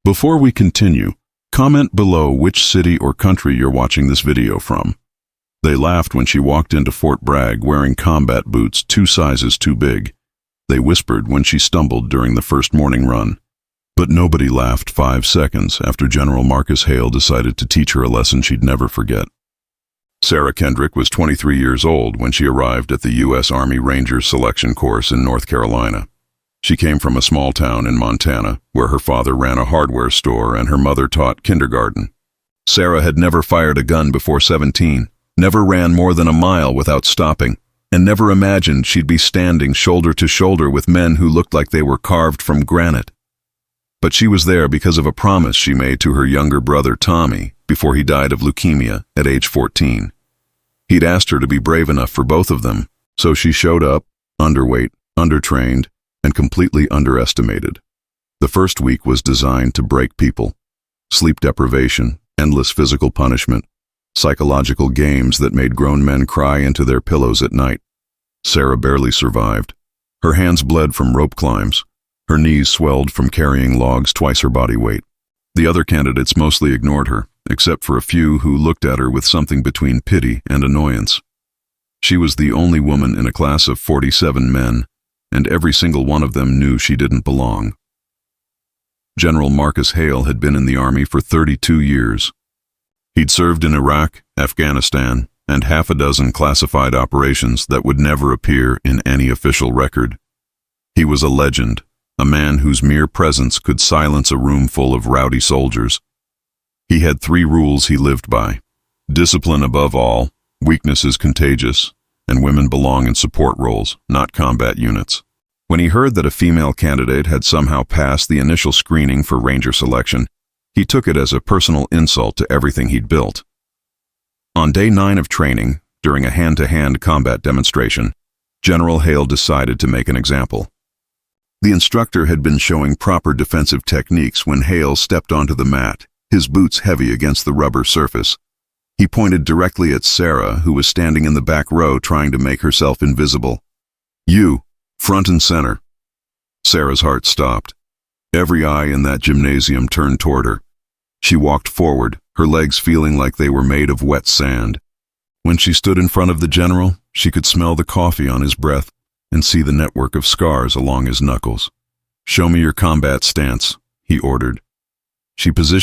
Before we continue, comment below which city or country you're watching this video from. They laughed when she walked into Fort Bragg wearing combat boots 2 sizes too big. They whispered when she stumbled during the first morning run. But nobody laughed 5 seconds after General Marcus Hale decided to teach her a lesson she'd never forget. Sarah Kendrick was 23 years old when she arrived at the U.S. Army Rangers selection course in North Carolina. She came from a small town in Montana, where her father ran a hardware store and her mother taught kindergarten. Sarah had never fired a gun before 17, never ran more than a mile without stopping, and never imagined she'd be standing shoulder to shoulder with men who looked like they were carved from granite. But she was there because of a promise she made to her younger brother Tommy before he died of leukemia at age 14. He'd asked her to be brave enough for both of them, so she showed up, underweight, undertrained, and completely underestimated. The first week was designed to break people. Sleep deprivation, endless physical punishment, psychological games that made grown men cry into their pillows at night. Sarah barely survived. Her hands bled from rope climbs. Her knees swelled from carrying logs twice her body weight. The other candidates mostly ignored her, except for a few who looked at her with something between pity and annoyance. She was the only woman in a class of 47 men, and every single one of them knew she didn't belong. General Marcus Hale had been in the Army for 32 years. He'd served in Iraq, Afghanistan, and half a dozen classified operations that would never appear in any official record. He was a legend, a man whose mere presence could silence a room full of rowdy soldiers. He had 3 rules he lived by: discipline above all, weakness is contagious, and women belong in support roles, not combat units. When he heard that a female candidate had somehow passed the initial screening for Ranger selection, he took it as a personal insult to everything he'd built. On day 9 of training, during a hand-to-hand combat demonstration, General Hale decided to make an example. The instructor had been showing proper defensive techniques when Hale stepped onto the mat, his boots heavy against the rubber surface. He pointed directly at Sarah, who was standing in the back row trying to make herself invisible. "You, front and center." Sarah's heart stopped. Every eye in that gymnasium turned toward her. She walked forward, her legs feeling like they were made of wet sand. When she stood in front of the general, she could smell the coffee on his breath and see the network of scars along his knuckles. "Show me your combat stance," he ordered. She positioned